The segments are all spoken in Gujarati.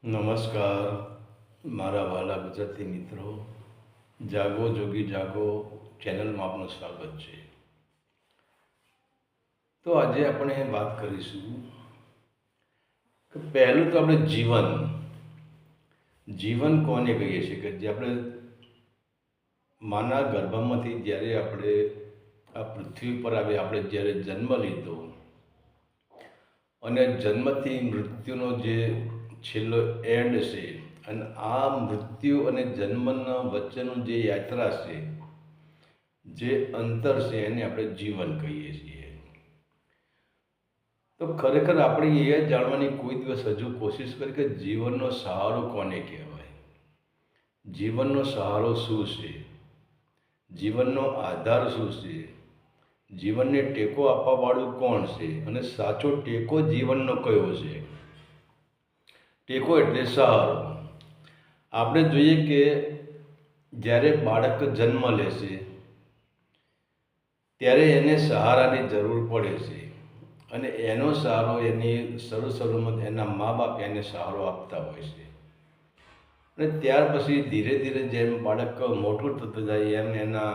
નમસ્કાર મારા વાલા ગુજરાતી મિત્રો, જાગો જોગી જાગો ચેનલમાં આપનું સ્વાગત છે. તો આજે આપણે વાત કરીશું કે પહેલું તો આપણે જીવન કોને કહીએ છીએ કે જે આપણે માના ગર્ભમાંથી જ્યારે આપણે આ પૃથ્વી પર આવે, આપણે જ્યારે જન્મ લીધો અને જન્મથી મૃત્યુનો જે છેલ્લો એન્ડ છે, અને આ મૃત્યુ અને જન્મના વચ્ચેનું જે યાત્રા છે, જે અંતર છે, એને આપણે જીવન કહીએ છીએ. તો ખરેખર આપણે એ જાણવાની કોઈ દિવસ હજુ કોશિશ કરી કે જીવનનો સહારો કોને કહેવાય, જીવનનો સહારો શું છે, જીવનનો આધાર શું છે, જીવનને ટેકો આપવાવાળું કોણ છે, અને સાચો ટેકો જીવનનો કયો છે. ટેકો એટલે સહારો. આપણે જોઈએ કે જ્યારે બાળક જન્મ લે છે ત્યારે એને સહારાની જરૂર પડે છે, અને એનો સહારો એની શરૂમાં એના મા બાપ એને સહારો આપતા હોય છે. અને ત્યાર પછી ધીરે ધીરે જેમ બાળક મોટું થતું જાય એમ એના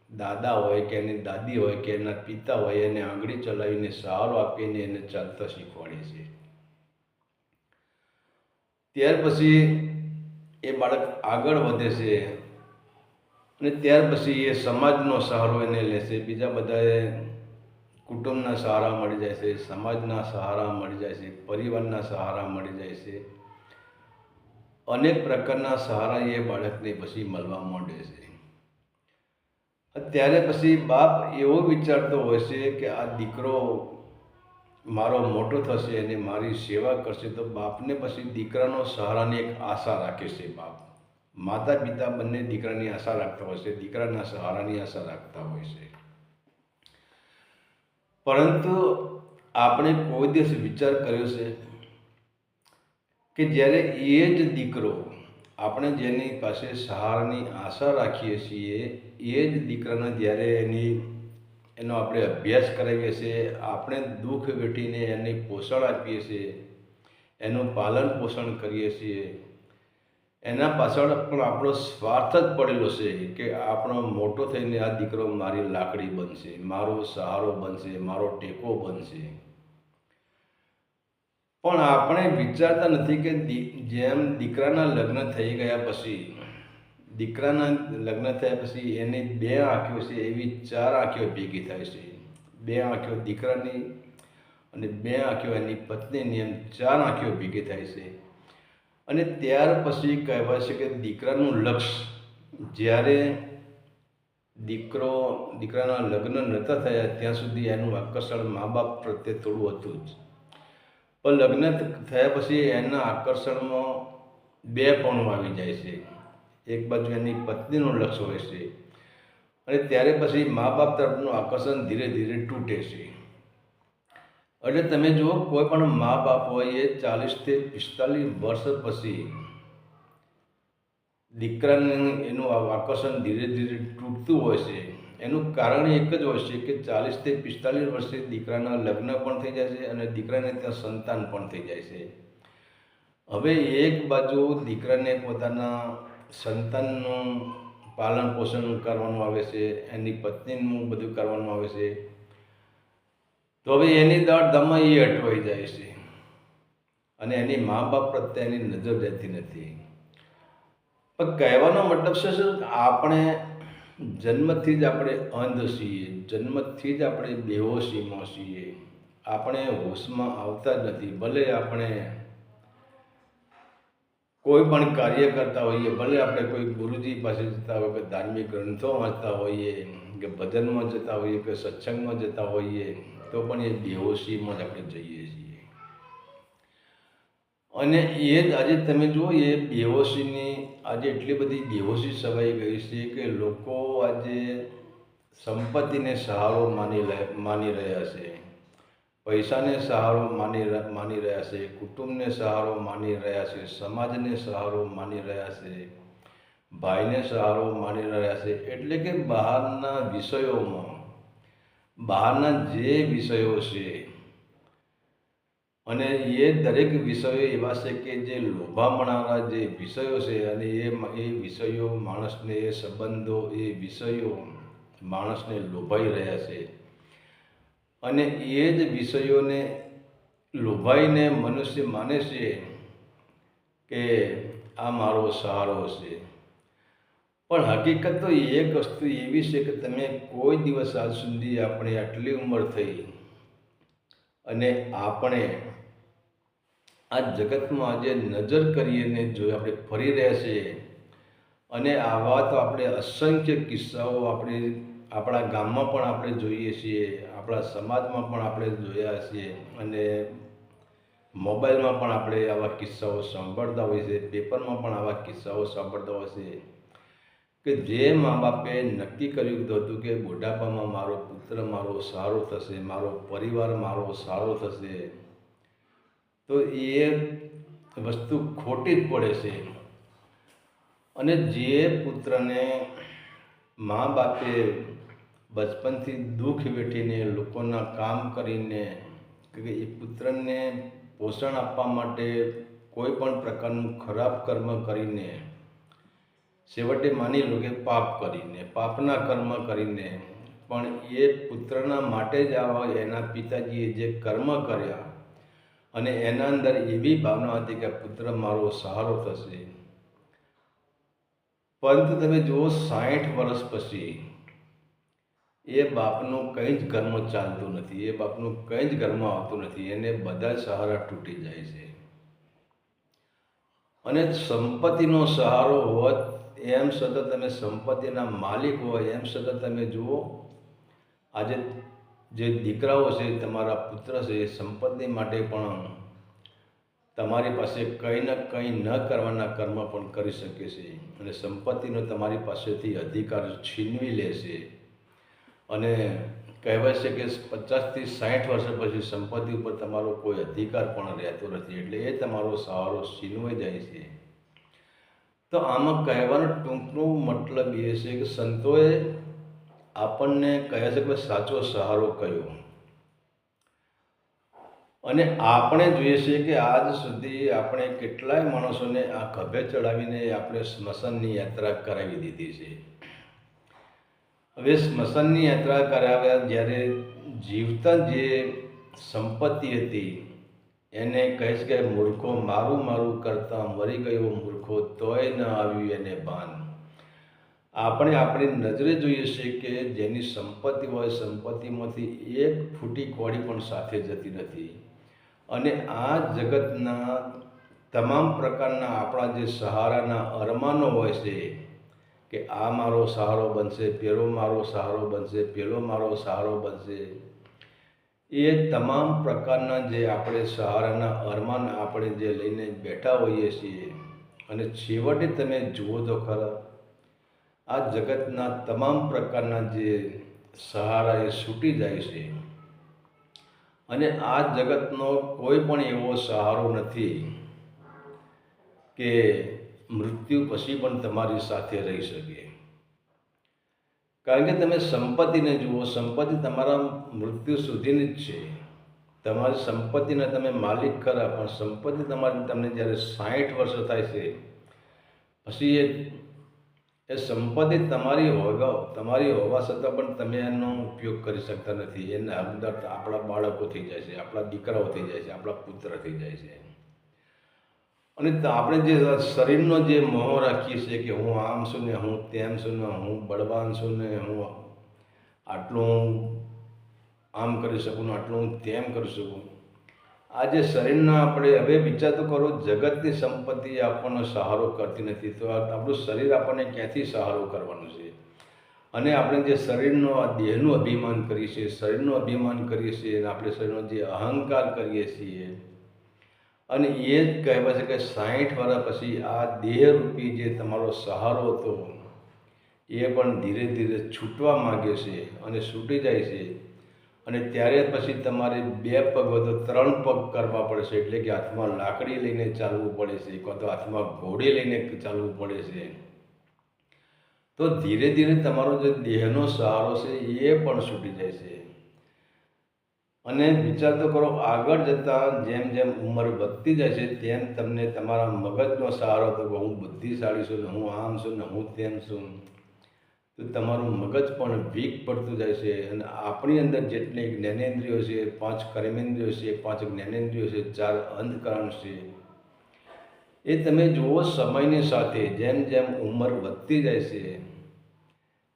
દાદા હોય કે એની દાદી હોય કે એના પિતા હોય એને આંગળી ચલાવીને સહારો આપીને એને ચાલતા શીખવાડે છે. ત્યાર પછી એ બાળક આગળ વધે છે, અને ત્યાર પછી એ સમાજનો સહારો એને લેશે. બીજા બધા કુટુંબના સહારા મળી જાય છે, સમાજના સહારા મળી જાય છે, પરિવારના સહારા મળી જાય છે. અનેક પ્રકારના સહારા એ બાળકને પછી મળવા માંડે છે. ત્યારે પછી બાપ એવો વિચારતો હોય છે કે આ દીકરો મારો મોટો થશે અને મારી સેવા કરશે, તો બાપને પછી દીકરાનો સહારાની એક આશા રાખે છે. માતા પિતા બંને દીકરાની આશા રાખતા હોય છે, દીકરાના સહારાની આશા રાખતા હોય છે. પરંતુ આપણે કોઈ દિવસ વિચાર કર્યો છે કે જ્યારે એ જ દીકરો, આપણે જેની પાસે સહારાની આશા રાખીએ છીએ, એ જ દીકરાને જ્યારે એનો આપણે અભ્યાસ કરાવીએ છીએ, આપણે દુઃખ વેઠીને એને પોષણ આપીએ છીએ, એનું પાલન પોષણ કરીએ છીએ, એના પાછળ પણ આપણો સ્વાર્થ જ પડેલો છે કે આપણો મોટો થઈને આ દીકરો મારી લાકડી બનશે, મારો સહારો બનશે, મારો ટેકો બનશે. પણ આપણે વિચારતા નથી કે જેમ દીકરાના લગ્ન થઈ ગયા પછી એની બે આંખો છે એવી ચાર આંખો ભેગી થાય છે. બે આંખો દીકરાની અને બે આંખો એની પત્નીની, એમ ચાર આંખો ભેગી થાય છે. અને ત્યાર પછી કહેવાય છે કે દીકરાનું લક્ષ્ય, જ્યારે દીકરાના લગ્ન નહોતા થયા ત્યાં સુધી એનું આકર્ષણ મા બાપ પ્રત્યે થોડું હતું જ, પણ લગ્ન થયા પછી એના આકર્ષણમાં બે પણું આવી જાય છે. એક બાજુ એની પત્નીનું લક્ષ્ય હોય છે, અને ત્યારે પછી મા બાપ તરફનું આકર્ષણ ધીરે ધીરે તૂટે છે. એટલે તમે જુઓ, કોઈ પણ મા બાપ હોય એ 40 થી 45 વર્ષ પછી દીકરાને એનું આકર્ષણ ધીરે ધીરે તૂટતું હોય છે. એનું કારણ એક જ હોય છે કે 40 થી 45 વર્ષે દીકરાના લગ્ન પણ થઈ જાય છે અને દીકરાને ત્યાં સંતાન પણ થઈ જાય છે. હવે એક બાજુ દીકરાને પોતાના સંતાનનું પાલન પોષણ કરવાનું આવે છે, એની પત્નીનું બધું કરવાનું આવે છે, તો હવે એની દોડધામમાં એ અટવાઈ જાય છે, અને એની મા બાપ પ્રત્યે એની નજર રહેતી નથી. પણ કહેવાનો મતલબ છે કે આપણે જન્મથી જ આપણે અંધ છીએ, જન્મથી જ આપણે બેહોશીમાં છીએ, આપણે હોશમાં આવતા જ નથી. ભલે આપણે કોઈ પણ કાર્ય કરતા હોઈએ, ભલે આપણે કોઈ ગુરુજી પાસે જતા હોય, કે ધાર્મિક ગ્રંથો વાંચતા હોઈએ, કે ભજનમાં જતા હોઈએ, કે સત્સંગમાં જતા હોઈએ, તો પણ એ બેહોશીમાં જ આપણે જઈએ છીએ. અને એ જ આજે તમે જુઓ, એ બેહોશીની આજે એટલી બધી બેહોશી છવાઈ ગઈ છે કે લોકો આજે સંપત્તિને સહારો માની રહ્યા છે, પૈસાને સહારો માની રહ્યા છે, કુટુંબને સહારો માની રહ્યા છે, સમાજને સહારો માની રહ્યા છે, ભાઈને સહારો માની રહ્યા છે. એટલે કે બહારના જે વિષયો છે અને એ દરેક વિષયો એવા છે કે જે લોભામણાના જે વિષયો છે અને એ વિષયો માણસને, એ સંબંધો, એ વિષયો માણસને લોભાઈ રહ્યા છે. અને એ જ વિષયોને લોભાઈને મનુષ્ય માને છે કે આ મારો સહારો છે. પણ હકીકત તો એક વસ્તુ એવી છે કે તમે કોઈ દિવસ આજ સુધી આપણે આટલી ઉંમર થઈ અને આપણે આ જગતમાં આજે નજર કરીને જો આપણે ફરી રહ્યા છીએ અને આવા તો આપણે અસંખ્ય કિસ્સાઓ આપણા ગામમાં પણ આપણે જોઈએ છીએ, આપણા સમાજમાં પણ આપણે જોયા છીએ અને મોબાઈલમાં પણ આપણે આવા કિસ્સાઓ સાંભળતા હોઈએ છીએ, પેપરમાં પણ આવા કિસ્સાઓ સાંભળતા હોય છે કે જે મા બાપે નક્કી કર્યું હતું કે બુઢાપામાં મારો પુત્ર મારો સારો થશે, મારો પરિવાર મારો સારો થશે, તો એ વસ્તુ ખોટી જ પડે છે. અને જે પુત્રને મા બાપે બચપનથી દુઃખ વેઠીને, લોકોના કામ કરીને કે એ પુત્રને પોષણ આપવા માટે કોઈ પણ પ્રકારનું ખરાબ કર્મ કરીને, છેવટે માની લો કે પાપના કર્મ કરીને પણ એ પુત્રના માટે જ એના પિતાજીએ જે કર્મ કર્યા અને એના અંદર એવી ભાવના હતી કે પુત્ર મારો સહારો થશે. પરંતુ તમે જુઓ 60 વર્ષ પછી એ બાપનું કંઈ જ કર્મ ચાલતું નથી, એ બાપનું કંઈ જ કર્મ આવતું નથી, એને બધા સહારા તૂટી જાય છે. અને સંપત્તિનો સહારો હોત એમ છતાં તમે સંપત્તિના માલિક હોય એમ છતાં તમે જુઓ આજે જે દીકરાઓ છે, તમારા પુત્ર છે, એ સંપત્તિ માટે પણ તમારી પાસે કંઈ ને કંઈ ન કરવાના કર્મ પણ કરી શકે છે અને સંપત્તિનો તમારી પાસેથી અધિકાર છીનવી લે છે. અને કહેવાય છે કે 50 થી 60 વર્ષ પછી સંપત્તિ ઉપર તમારો કોઈ અધિકાર પણ રહેતો નથી, એટલે એ તમારો સહારો છીનવાઈ જાય છે. તો આમાં કહેવાનો ટૂંકનો મતલબ એ છે કે સંતોએ આપણને કહે છે કે સાચો સહારો કયો. અને આપણે જોઈએ છીએ કે આજ સુધી આપણે કેટલાય માણસોને આ ખભે ચડાવીને આપણે સ્મશાનની યાત્રા કરાવી દીધી છે. હવે સ્મશાનની યાત્રા કરાવ્યા જ્યારે જીવતા જે સંપત્તિ હતી એને કહે છે કે મૂર્ખો મારું કરતા મરી ગયો મૂર્ખો, તોય ન આવ્યું એને ભાન. આપણે આપણી નજરે જોઈએ છીએ કે જેની સંપત્તિ હોય, સંપત્તિમાંથી એક ફૂટી કોડી પણ સાથે જતી નથી. અને આ જગતના તમામ પ્રકારના આપણા જે સહારાના અરમાનો હોય છે કે આ મારો સહારો બનશે, પેલો મારો સહારો બનશે, પેલો મારો સહારો બનશે, એ તમામ પ્રકારના જે આપણે સહારાના અરમાન આપણે જે લઈને બેઠા હોઈએ છીએ અને છેવટે તમે જુઓ તો ખરા આ જગતના તમામ પ્રકારના જે સહારા એ છૂટી જાય છે. અને આ જગતનો કોઈ પણ એવો સહારો નથી કે મૃત્યુ પછી પણ તમારી સાથે રહી શકે. કારણ કે તમે સંપત્તિને જુઓ, સંપત્તિ તમારા મૃત્યુ સુધીની જ છે. તમારી સંપત્તિના તમે માલિક ખરા, પણ સંપત્તિ તમને જ્યારે 60 વર્ષ થાય છે પછી એ સંપત્તિ તમારી હોવા છતાં પણ તમે એનો ઉપયોગ કરી શકતા નથી. એના હકદાર આપણા બાળકો થઈ જાય છે, આપણા દીકરાઓ થઈ જાય છે, આપણા પુત્ર થઈ જાય છે. અને આપણે જે શરીરનો જે મોહ રાખીએ છીએ કે હું આમ છું ને, હું તેમ છું ને, હું બળવાન છું ને, હું આટલું આમ કરી શકું ને, આટલું હું તેમ કરી શકું. આ જે શરીરના આપણે હવે વિચાર તો કરો, જગતની સંપત્તિ આપણને સહારો કરતી નથી, તો આપણું શરીર આપણને ક્યાંથી સહારો કરવાનું છે? અને આપણે જે શરીરનો આ દેહનું અભિમાન કરીએ છીએ, શરીરનું અભિમાન કરીએ છીએ અને આપણે શરીરનો જે અહંકાર કરીએ છીએ અને એ જ કહેવાય છે કે 60 વર્ષ પછી આ દેહરૂપી જે તમારો સહારો હતો એ પણ ધીરે ધીરે છૂટવા માગે છે અને છૂટી જાય છે. અને ત્યારે પછી તમારે 2 પગ હોય તો 3 પગ કરવા પડે છે, એટલે કે હાથમાં લાકડી લઈને ચાલવું પડે છે, કાં તો હાથમાં ઘોડી લઈને ચાલવું પડે છે. તો ધીરે ધીરે તમારો જે દેહનો સહારો છે એ પણ છૂટી જાય છે. અને વિચાર તો કરો, આગળ જતાં જેમ જેમ ઉંમર વધતી જાય છે તેમ તમને તમારા મગજનો સહારો હતો કે હું બુદ્ધિશાળી છું ને હું આમ છું ને હું તેમ છું, તો તમારું મગજ પણ વીક પડતું જાય છે. અને આપણી અંદર જેટલી જ્ઞાનેન્દ્રિયો છે, 5 કર્મેન્દ્રિયો છે, 5 જ્ઞાનેન્દ્રિયો છે, 4 અંતઃકરણ છે, એ તમે જુઓ સમયની સાથે જેમ જેમ ઉંમર વધતી જાય છે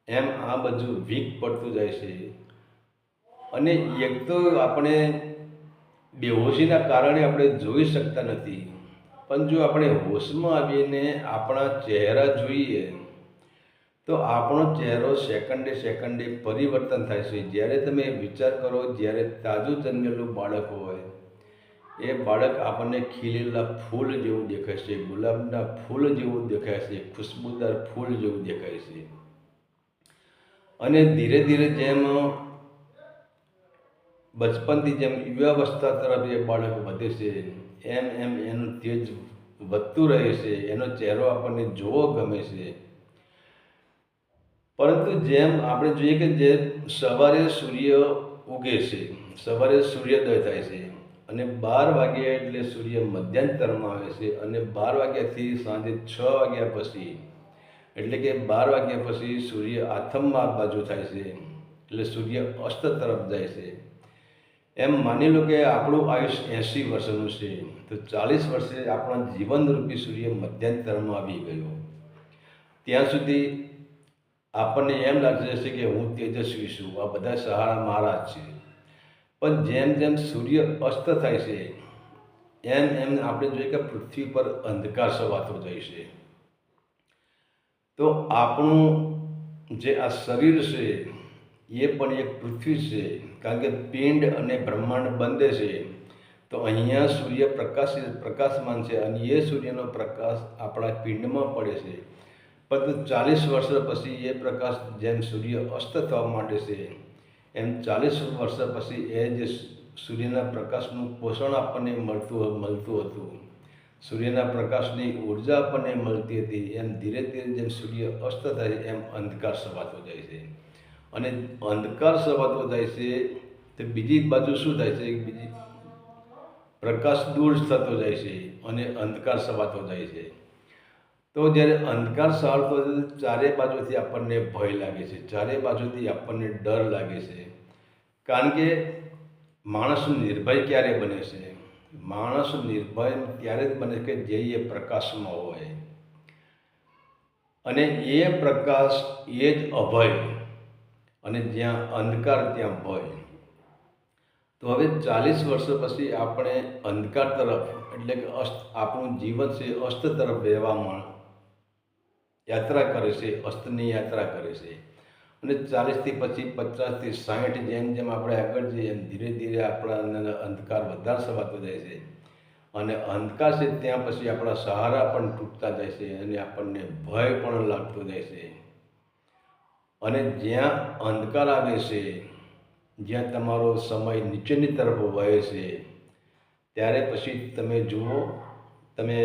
એમ આ બધું વીક પડતું જાય છે. અને એક તો આપણે બેહોશીના કારણે આપણે જોઈ શકતા નથી, પણ જો આપણે હોશમાં આવીને આપણા ચહેરા જોઈએ તો આપણો ચહેરો સેકન્ડે સેકન્ડે પરિવર્તન થાય છે. જ્યારે તમે વિચાર કરો, જ્યારે તાજું જન્મેલું બાળક હોય એ બાળક આપણને ખીલેલા ફૂલ જેવું દેખાય છે, ગુલાબના ફૂલ જેવું દેખાય છે, ખુશ્બુદાર ફૂલ જેવું દેખાય છે. અને ધીરે ધીરે જેમ બચપનથી જેમ યુવાવસ્થા તરફ એ બાળક વધે છે એમ એમ એનું તેજ વધતું રહે છે, એનો ચહેરો આપણને જોવો ગમે છે. પરંતુ જેમ આપણે જોઈએ કે જે સવારે સૂર્ય ઉગે છે, સવારે સૂર્યોદય થાય છે અને 12 વાગ્યા એટલે સૂર્ય મધ્યાંતરમાં આવે છે, અને 12 વાગ્યાથી સાંજે 6 વાગ્યા પછી એટલે કે 12 વાગ્યા પછી સૂર્ય આથમમાં બાજુ થાય છે, એટલે સૂર્ય અસ્ત તરફ જાય છે. એમ માની લો કે આપણું આયુષ્ય 80 વર્ષનું છે, તો 40 વર્ષે આપણા જીવનરૂપી સૂર્ય મધ્યાંતરમાં આવી ગયો. ત્યાં સુધી આપણને એમ લાગશે છે કે હું તેજસ્વી છું, આ બધા સહારા મારા જ છે. પણ જેમ જેમ સૂર્ય અસ્ત થાય છે એમ એમ આપણે જોઈએ કે પૃથ્વી પર અંધકાર છવાતો જાય છે. તો આપણું જે આ શરીર છે એ પણ એક પૃથ્વી છે, કારણ કે પિંડ અને બ્રહ્માંડ બંને છે. તો અહીંયા સૂર્ય પ્રકાશમાન છે અને એ સૂર્યનો પ્રકાશ આપણા પિંડમાં પડે છે. પરંતુ 40 વર્ષ પછી એ પ્રકાશ જેમ સૂર્ય અસ્ત થવા માંડે છે એમ 40 વર્ષ પછી એ જે સૂર્યના પ્રકાશનું પોષણ આપણને મળતું હતું, સૂર્યના પ્રકાશની ઉર્જા આપણને મળતી હતી, એમ ધીરે ધીરે જેમ સૂર્ય અસ્ત થાય એમ અંધકાર છવાતો જાય છે. અને અંધકાર છવાતો જાય છે તો બીજી બાજુ શું થાય છે, બીજી પ્રકાશ દૂર થતો જાય છે અને અંધકાર છવાતો જાય છે. તો જ્યારે અંધકાર છવાતો જાય ચારે બાજુથી આપણને ભય લાગે છે, ચારે બાજુથી આપણને ડર લાગે છે. કારણ કે માણસ નિર્ભય ક્યારે બને છે? માણસ નિર્ભય ત્યારે જ બને કે જે એ પ્રકાશમાં હોય, અને એ પ્રકાશ એ જ અભય, અને જ્યાં અંધકાર ત્યાં ભય. તો હવે 40 વર્ષ પછી આપણે અંધકાર તરફ એટલે કે આપણું જીવન છે અસ્ત તરફ વહેવામાં યાત્રા કરે છે, અસ્તની યાત્રા કરે છે. અને 40થી પછી 50થી 60 જેમ જેમ આપણે આગળ જઈએ એમ ધીરે ધીરે આપણા અંધકાર વધારે છવાતો જાય છે. અને અંધકાર છે ત્યાં પછી આપણા સહારા પણ તૂટતા જાય છે અને આપણને ભય પણ લાગતો જાય છે. અને જ્યાં અંધકાર આવે છે, જ્યાં તમારો સમય નીચેની તરફ વહે છે, ત્યારે પછી તમે જુઓ, તમે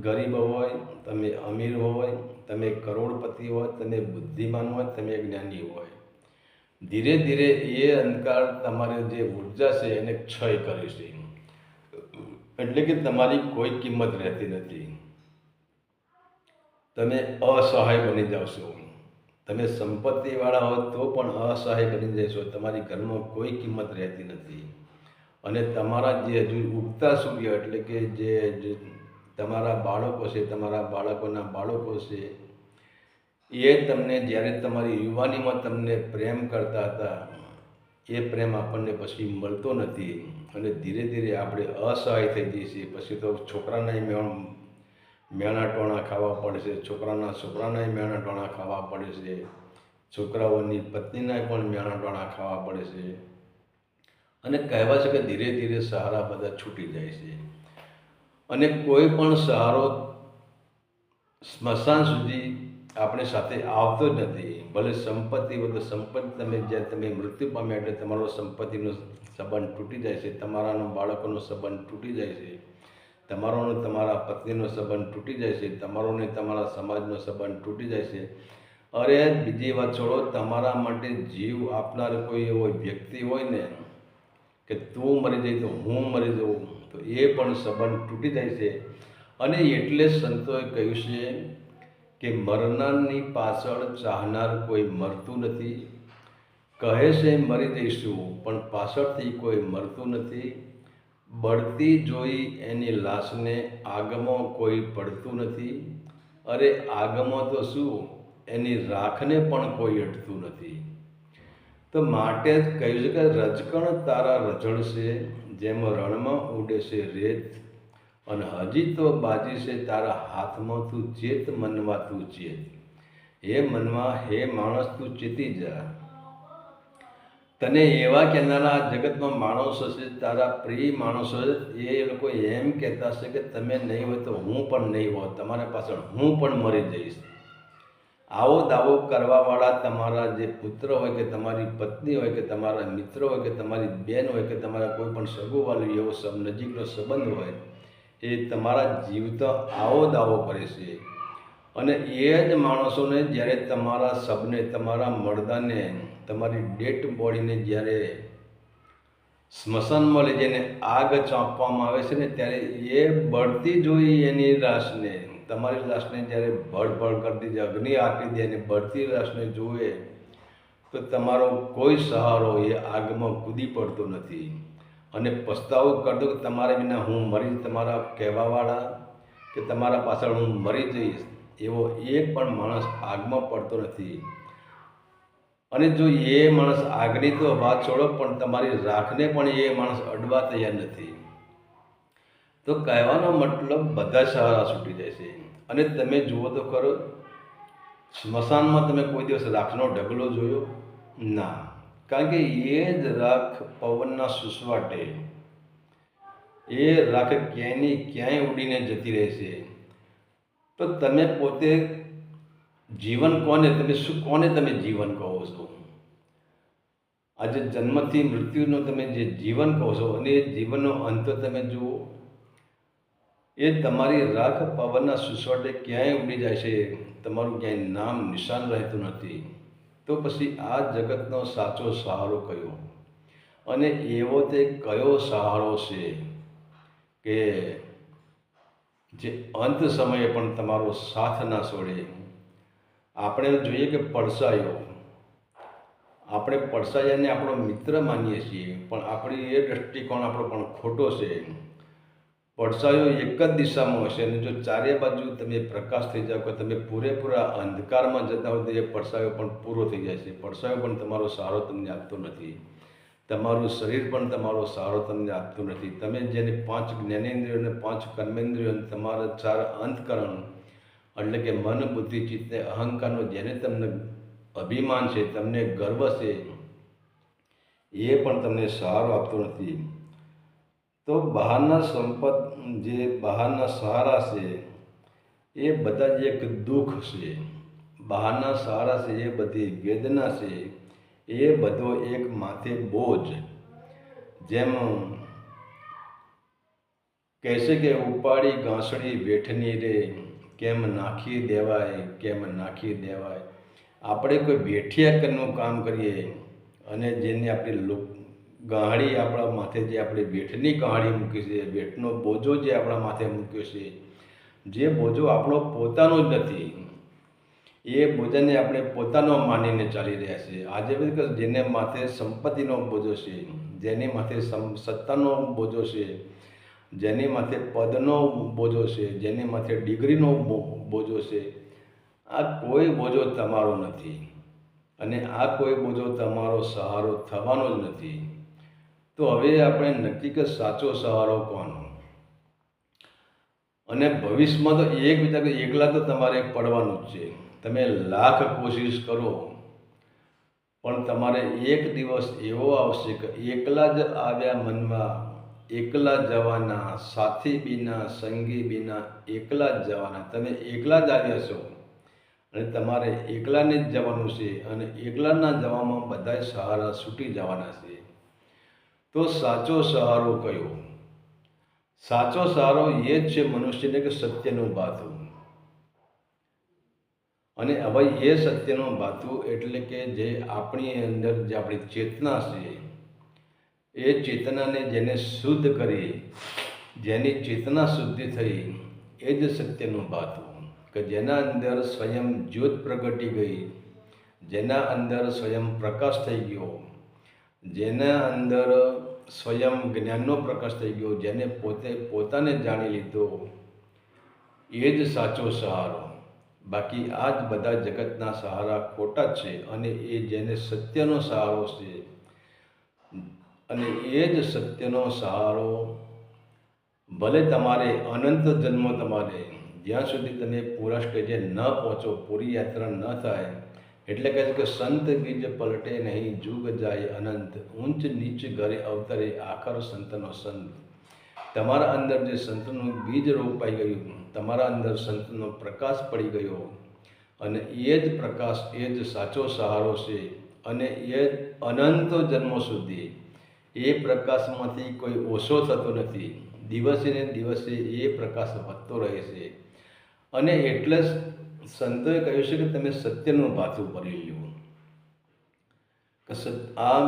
ગરીબ હોય, તમે અમીર હોય, તમે કરોડપતિ હોય, તમે બુદ્ધિમાન હોય, તમે જ્ઞાની હોય, ધીરે ધીરે એ અંધકાર તમારી જે ઉર્જા છે એને ક્ષય કરે છે. એટલે કે તમારી કોઈ કિંમત રહેતી નથી, તમે અસહાય બની જાઓ છો. તમે સંપત્તિવાળા હો તો પણ અસહાય બની જશો, તમારી ઘરમાં કોઈ કિંમત રહેતી નથી. અને તમારા જે હજુ ઉગતા સૂર્ય એટલે કે જે તમારા બાળકો છે, તમારા બાળકોના બાળકો છે, એ તમને જ્યારે તમારી યુવાનીમાં તમને પ્રેમ કરતા હતા એ પ્રેમ આપણને પછી મળતો નથી. અને ધીરે ધીરે આપણે અસહાય થઈ જઈએ છીએ. પછી તો છોકરાના મેણા ટોણા ખાવા પડે છે, છોકરાના મેણા ટોણા ખાવા પડે છે, છોકરાઓની પત્નીના પણ મેણા ટોણા ખાવા પડે છે. અને કહેવાય છે કે ધીરે ધીરે સહારા બધા છૂટી જાય છે અને કોઈ પણ સહારો સ્મશાન સુધી આપણે સાથે આવતો જ નથી. ભલે સંપત્તિ હોય તો સંપત્તિ તમે મૃત્યુ પામ્યા એટલે તમારો સંપત્તિનો સંબંધ તૂટી જાય છે, તમારાનો બાળકોનો સંબંધ તૂટી જાય છે, તમારોને તમારા પત્નીનો સંબંધ તૂટી જાય છે, તમારોને તમારા સમાજનો સંબંધ તૂટી જાય છે. અરે બીજી વાત છોડો, તમારા માટે જીવ આપનાર કોઈ એવો વ્યક્તિ હોય ને કે તું મરી જાય તો હું મરી જાઉં, તો એ પણ સંબંધ તૂટી જાય છે. અને એટલે જ સંતોએ કહ્યું છે કે મરનારની પાછળ ચાહનાર કોઈ મરતું નથી. કહે છે મરી જઈશું, પણ પાછળથી કોઈ મરતું નથી. બળતી જોઈ એની લાશને આગમાં કોઈ પડતું નથી. અરે આગમાં તો શું, એની રાખને પણ કોઈ અડતું નથી. તો માટે જ કહ્યું છે કે રજકણ તારા રઝળશે, જેમ રણમાં ઉડે છે રેત. અને હજી તો બાજી છે તારા હાથમાં, તું ચેત મનવા તું ચેત. હે મનવા, હે માણસ, તું ચેતી જા. તને એવા કહેનારા આ જગતમાં માણસો છે, તારા પ્રિય માણસો, એ લોકો એમ કહેતા છે કે તમે નહીં હોય તો હું પણ નહીં હોત, તમારા પાછળ હું પણ મરી જઈશ. આવો દાવો કરવાવાળા તમારા જે પુત્ર હોય કે તમારી પત્ની હોય કે તમારા મિત્ર હોય કે તમારી બેન હોય કે તમારા કોઈ પણ સગુવાલી એવો નજીકનો સંબંધ હોય, એ તમારા જીવતા આવો દાવો કરે છે. અને એ જ માણસોને જ્યારે તમારા શબને, તમારા મરદાને, તમારી ડેડ બોડીને જ્યારે સ્મશાનમાં લઈ જઈને આગ ચાંપવામાં આવે છે ને, ત્યારે એ બળતી જોઈ એની લાશને, તમારી લાશને જ્યારે ભળભળ કરી દે, અગ્નિ આપી દે અને બળતી લાશને જુએ, તો તમારો કોઈ સહારો એ આગમાં કૂદી પડતો નથી. અને પસ્તાવો કરતો કે તમારા વિના હું મરી, તમારા કહેવાવાળા કે તમારા પાછળ હું મરી જઈશ, એવો એક પણ માણસ આગમાં પડતો નથી. અને જો એ માણસ આગની તો વાત છોડો, પણ તમારી રાખને પણ એ માણસ અડવા તૈયાર નથી. તો કહેવાનો મતલબ બધા સહારા છૂટી જાય છે. અને તમે જુઓ તો ખરો, સ્મશાનમાં તમે કોઈ દિવસ રાખનો ઢગલો જોયો? ના. કારણ કે એ જ રાખ પવનના સુસવાટે, એ રાખ ક્યાંયની ક્યાંય ઉડીને જતી રહે છે. તો તમે પોતે જીવન કોને, તમે શું કોને તમે જીવન કહો છો? આજે જન્મથી મૃત્યુનો તમે જે જીવન કહો છો, અને એ જીવનનો અંત તમે જુઓ, એ તમારી રાખ પવનના સુસવાટે ક્યાંય ઉડી જાય છે, તમારું ક્યાંય નામ નિશાન રહેતું નથી. તો પછી આ જગતનો સાચો સહારો કયો? અને એવો તે કયો સહારો છે કે જે અંત સમયે પણ તમારો સાથ ના છોડે? આપણે જોઈએ કે પડસાયો, આપણે પડસાયાને આપણો મિત્ર માનીએ છીએ, પણ આપણી એ દૃષ્ટિકોણ આપણો પણ ખોટો છે. પડસાયો એક જ દિશામાં હશે, અને જો ચારે બાજુ તમે પ્રકાશ થઈ જાઓ કે તમે પૂરેપૂરા અંધકારમાં જતા હોય, તો એ પડસાયો પણ પૂરો થઈ જાય છે. પડસાયો પણ તમારો સહારો તમને આપતો નથી. તમારું શરીર પણ તમારો સહારો તમને આપતું નથી. તમે જેને 5 જ્ઞાનેન્દ્રિયો અને 5 કર્મેન્દ્રિયો અને તમારા 4 અંતકરણ, એટલે કે મન, બુદ્ધિ, ચિત્ત ને અહંકારનો જેને તમને અભિમાન છે, તમને ગર્વ છે, એ પણ તમને સહારો આપતો નથી. તો બહારના જે બહારના સહારા છે, એ બધા જ એક દુઃખ છે. બહારના સહારા છે એ બધી વેદના છે, એ બધો એક માથે બોજ. જેમ કહેશે કે ઉપાડી ગાંસડી વેઠની રે, કેમ નાખી દેવાય, કેમ નાખી દેવાય. આપણે કોઈ વેઠિયાનું કામ કરીએ અને જેને આપણે ગાહડી આપણા માથે, જે આપણે વેઠની ગાહડી મૂકી છે, વેઠનો બોજો જે આપણા માથે મૂક્યો છે, જે બોજો આપણો પોતાનો જ નથી, એ બોજાને આપણે પોતાનો માનીને ચાલી રહ્યા છે. આજે જેને માથે સંપત્તિનો બોજો છે, જેની માથે સત્તાનો બોજો છે, જેની માથે પદનો બોજો છે, જેની માથે ડિગ્રીનો બોજો છે, આ કોઈ બોજો તમારો નથી. અને આ કોઈ બોજો તમારો સહારો થવાનો જ નથી. તો હવે આપણે નક્કી કે સાચો સહારો કોનો? અને ભવિષ્યમાં તો એકલા તો તમારે પડવાનું જ છે. તમે લાખ કોશિશ કરો, પણ તમારે એક દિવસ એવો આવશે કે એકલા જ આવ્યા મનમાં, એકલા જવાના, સાથી બીના, સંગી બીના, એકલા જ જવાના. તમે એકલા જ આવ્યા છો અને તમારે એકલાને જ જવાનું છે, અને એકલાના જવામાં બધા સહારા છૂટી જવાના છે. તો સાચો સહારો કયો? સાચો સહારો એ જ છે મનુષ્યને કે સત્યનું બાથું. અને હવે એ સત્યનું બાથું એટલે કે જે આપણી અંદર જે આપણી ચેતના છે, એ ચેતનાને જેને શુદ્ધ કરી, જેની ચેતના શુદ્ધિ થઈ, એ જ સત્યનું ભાથું, કે જેના અંદર સ્વયં જ્યોત પ્રગટી ગઈ, જેના અંદર સ્વયં પ્રકાશ થઈ ગયો, જેના અંદર સ્વયં જ્ઞાનનો પ્રકાશ થઈ ગયો, જેને પોતાને જાણી લીધો, એ જ સાચો સહારો. બાકી આ જ બધા જગતના સહારા ખોટા જ છે. અને એ જેને સત્યનો સહારો છે, અને એ જ સત્યનો સહારો, ભલે તમારે અનંત જન્મો, તમારે જ્યાં સુધી તમે પૂરા સ્ટેજે ન પહોંચો, પૂરી યાત્રા ન થાય, એટલે કહે છે કે સંત ગીજ પલટે નહીં, જુગ જાય અનંત, ઊંચ નીચ ઘરે અવતરે, આખર સંતનો સંત. તમારા અંદર જે સંતનું બીજ રોપાઈ ગયું, તમારા અંદર સંતનો પ્રકાશ પડી ગયો, અને એ જ પ્રકાશ, એ જ સાચો સહારો છે. અને એ અનંત જન્મો સુધી એ પ્રકાશમાંથી કોઈ ઓછો થતો નથી. દિવસે ને દિવસે એ પ્રકાશ વધતો રહે છે. અને એટલે જ સંતોએ કહ્યું છે કે તમે સત્યનું ભાથું ભરી લો. આ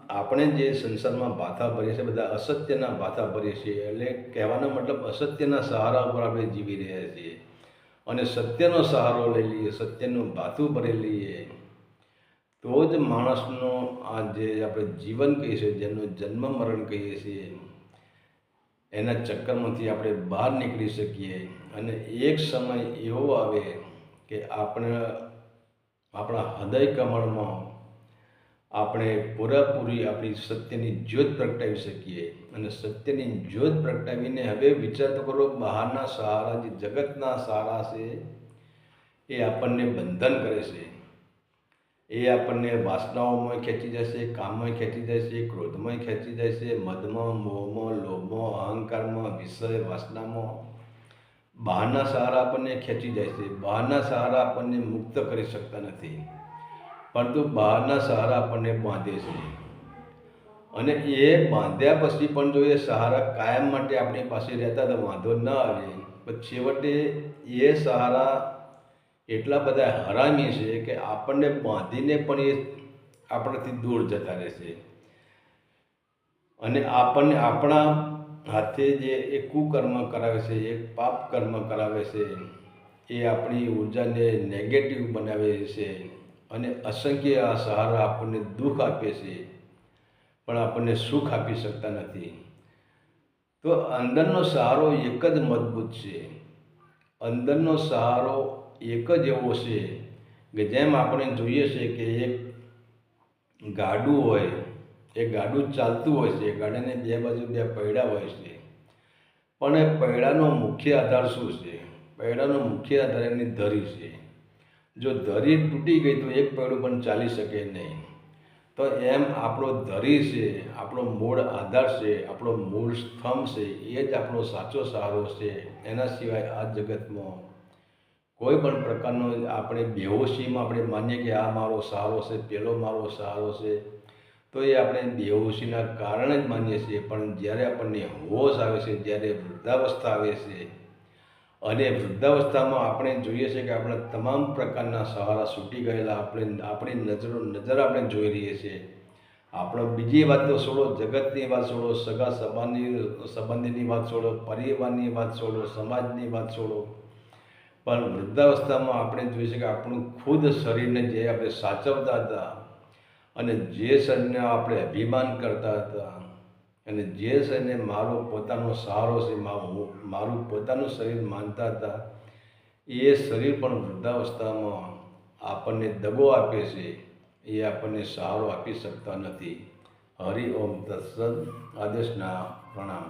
આપણે જે સંસારમાં ભાથા ભરીએ છીએ, બધા અસત્યના ભાથા ભરીએ છીએ. એટલે કહેવાનો મતલબ અસત્યના સહારા ઉપર આપણે જીવી રહ્યા છીએ. અને સત્યનો સહારો લઈ લઈએ, સત્યનું ભાથું ભરી લઈએ, તો જ માણસનો આ જે આપણે જીવન કહીએ છીએ, જેનું જન્મ મરણ કહીએ છીએ, એના ચક્કરમાંથી આપણે બહાર નીકળી શકીએ. અને એક સમય એવો આવે કે આપણે આપણા હૃદય કમળમાં આપણે પૂરેપૂરી આપણી સત્યની જ્યોત પ્રગટાવી શકીએ. અને સત્યની જ્યોત પ્રગટાવીને હવે વિચાર તો કરો, બહારના સહારા, જે જગતના સહારા છે, એ આપણને બંધન કરે છે. એ આપણને વાસનાઓમાં ખેંચી જશે, કામમાં ખેંચી જશે, ક્રોધમાં ખેંચી જશે, મદમાં, મોહમાં, લોભમાં, અહંકારમાં, વિષય વાસનામાં. બહારના સહારા આપણને ખેંચી જાય છે. બહારના સહારા આપણને મુક્ત કરી શકતા નથી, પરંતુ બહારના સહારા આપણને બાંધે છે. અને એ બાંધ્યા પછી પણ જો એ સહારા કાયમ માટે આપણી પાસે રહેતા તો વાંધો ન આવે. પણ છેવટે એ સહારા એટલા બધા હરામી છે કે આપણને બાંધીને પણ એ આપણાથી દૂર જતા રહેશે. અને આપણને આપણા હાથે જે એ કુકર્મ કરાવે છે, એક પાપ કર્મ કરાવે છે, એ આપણી ઉર્જાને નેગેટિવ બનાવે છે. અને અસંખ્ય આ સહારા આપણને દુઃખ આપે છે, પણ આપણને સુખ આપી શકતા નથી. તો અંદરનો સહારો એક જ મજબૂત છે. અંદરનો સહારો એક જ એવો છે કે જેમ આપણે જોઈએ છે કે એક ગાડું હોય, એ ગાડું ચાલતું હોય છે, ગાડાને બે બાજુ બે પૈડા હોય છે, પણ એ પૈડાનો મુખ્ય આધાર શું છે? પૈડાનો મુખ્ય આધાર એની ધરી છે. જો ધરી તૂટી ગઈ તો એક પૈડું પણ ચાલી શકે નહીં. તો એમ આપણો ધરી છે, આપણો મૂળ આધાર છે, આપણો મૂળ સ્તંભ છે, એ જ આપણો સાચો સહારો છે. એના સિવાય આ જગતમાં કોઈ પણ પ્રકારનો આપણે બેહોશીમાં આપણે માનીએ કે આ મારો સહારો છે, પેલો મારો સહારો છે, તો એ આપણે બેહોશીના કારણે જ માનીએ છીએ. પણ જ્યારે આપણને હોશ આવે છે, જ્યારે વૃદ્ધાવસ્થા આવે છે, અને વૃદ્ધાવસ્થામાં આપણે જોઈએ છીએ કે આપણા તમામ પ્રકારના સહારા છૂટી ગયેલા, આપણી નજર આપણે જોઈ રહીએ છીએ. આપણો બીજી વાત તો છોડો, જગતની વાત છોડો, સગા સંબંધીની વાત છોડો, પરિવારની વાત છોડો, સમાજની વાત છોડો, પણ વૃદ્ધાવસ્થામાં આપણે જોઈએ છીએ કે આપણું ખુદ શરીરને જે આપણે સાચવતા હતા, અને જે શરીરને આપણે અભિમાન કરતા હતા, અને જે શરીરને મારો પોતાનો સહારો છે, મારું પોતાનું શરીર માનતા હતા, એ શરીર પણ વૃદ્ધાવસ્થામાં આપણને દગો આપે છે. એ આપણને સહારો આપી શકતા નથી. હરિ ઓમ તત્સદ. આદેશના પ્રણામ.